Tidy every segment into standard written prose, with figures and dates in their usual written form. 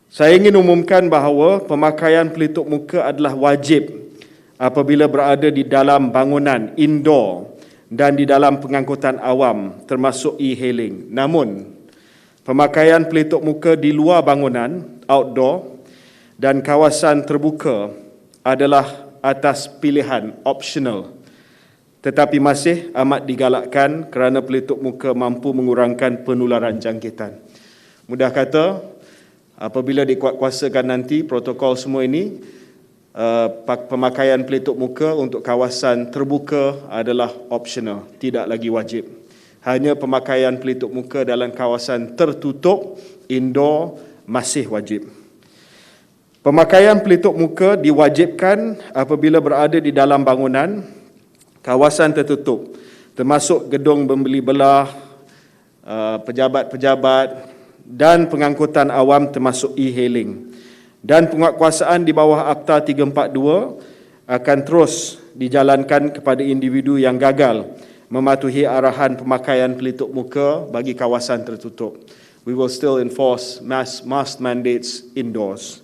Saya ingin umumkan bahawa pemakaian pelitup muka adalah wajib apabila berada di dalam bangunan indoor dan di dalam pengangkutan awam termasuk e-hailing. Namun, pemakaian pelitup muka di luar bangunan, outdoor, dan kawasan terbuka adalah atas pilihan, optional. Tetapi masih amat digalakkan kerana pelitup muka mampu mengurangkan penularan jangkitan. Mudah kata, apabila dikuatkuasakan nanti protokol semua ini, pemakaian pelitup muka untuk kawasan terbuka adalah optional, tidak lagi wajib. Hanya pemakaian pelitup muka dalam kawasan tertutup, indoor, masih wajib. Pemakaian pelitup muka diwajibkan apabila berada di dalam bangunan, kawasan tertutup, termasuk gedung membeli belah, pejabat-pejabat dan pengangkutan awam termasuk e-hailing. Dan penguatkuasaan di bawah Akta 342 akan terus dijalankan kepada individu yang gagal mematuhi arahan pemakaian pelitup muka bagi kawasan tertutup. We will still enforce mask mandates indoors.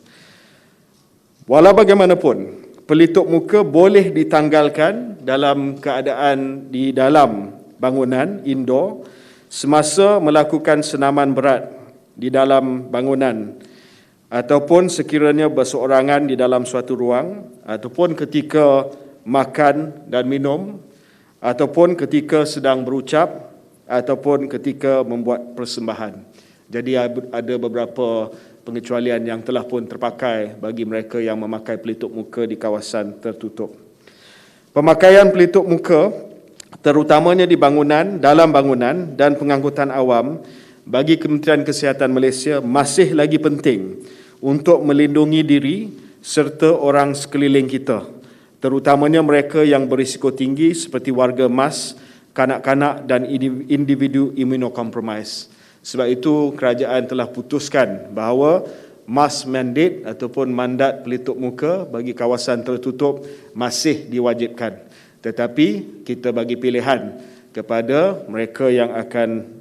Walau bagaimanapun, pelitup muka boleh ditanggalkan dalam keadaan di dalam bangunan indoor semasa melakukan senaman berat di dalam bangunan ataupun sekiranya berseorangan di dalam suatu ruang ataupun ketika makan dan minum ataupun ketika sedang berucap ataupun ketika membuat persembahan. Jadi ada beberapa pengecualian yang telah pun terpakai bagi mereka yang memakai pelitup muka di kawasan tertutup. Pemakaian pelitup muka terutamanya di bangunan, dalam bangunan dan pengangkutan awam bagi Kementerian Kesihatan Malaysia masih lagi penting untuk melindungi diri serta orang sekeliling kita, terutamanya mereka yang berisiko tinggi seperti warga emas, kanak-kanak dan individu imunokompromis. Sebab itu kerajaan telah putuskan bahawa mask mandate ataupun mandat pelitup muka bagi kawasan tertutup masih diwajibkan. Tetapi kita bagi pilihan kepada mereka yang akan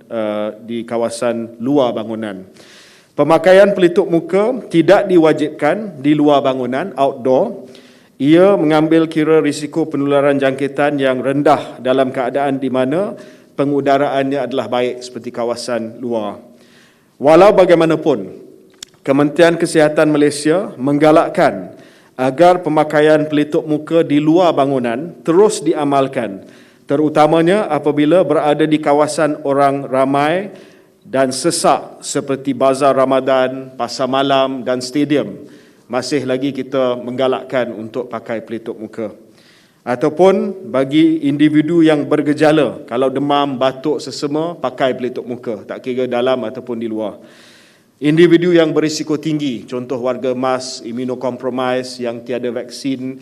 di kawasan luar bangunan. Pemakaian pelitup muka tidak diwajibkan di luar bangunan, outdoor. Ia mengambil kira risiko penularan jangkitan yang rendah dalam keadaan di mana pengudaraannya adalah baik seperti kawasan luar. Walau bagaimanapun, Kementerian Kesihatan Malaysia menggalakkan agar pemakaian pelitup muka di luar bangunan terus diamalkan, terutamanya apabila berada di kawasan orang ramai dan sesak seperti bazar Ramadan, pasar malam dan stadium. Masih lagi kita menggalakkan untuk pakai pelitup muka. Ataupun bagi individu yang bergejala, kalau demam, batuk, sesama, pakai pelitup muka, tak kira dalam ataupun di luar. Individu yang berisiko tinggi, contoh warga emas, imunokompromis yang tiada vaksin,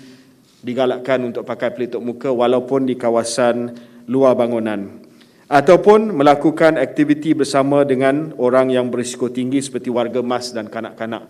digalakkan untuk pakai pelitup muka walaupun di kawasan luar bangunan. Ataupun melakukan aktiviti bersama dengan orang yang berisiko tinggi seperti warga emas dan kanak-kanak.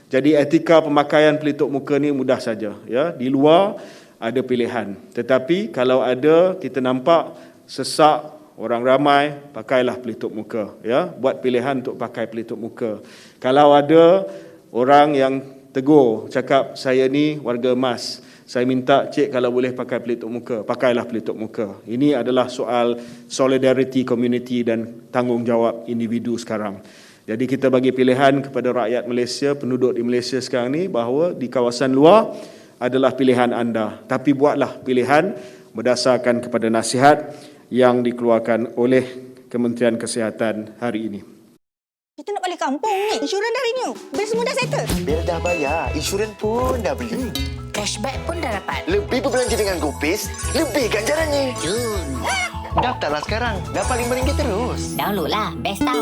Jadi etika pemakaian pelitup muka ni mudah saja, ya. Di luar ada pilihan. Tetapi kalau ada kita nampak sesak orang ramai, pakailah pelitup muka, ya. Buat pilihan untuk pakai pelitup muka. Kalau ada orang yang tegur, cakap saya ni warga emas, saya minta cik kalau boleh pakai pelitup muka, pakailah pelitup muka. Ini adalah soal solidarity community dan tanggungjawab individu sekarang. Jadi kita bagi pilihan kepada rakyat Malaysia, penduduk di Malaysia sekarang ni, bahawa di kawasan luar adalah pilihan anda. Tapi buatlah pilihan berdasarkan kepada nasihat yang dikeluarkan oleh Kementerian Kesihatan hari ini. Kita nak balik kampung ni. Insurans dah renew. Bil semua dah settle. Bil dah bayar. Insurans pun dah beli. Cashback pun dah dapat. Lebih berbelanja dengan GoPace, lebih ganjarannya. Jun. Daftarlah sekarang. Dapat RM5 terus. Download lah. Best tau.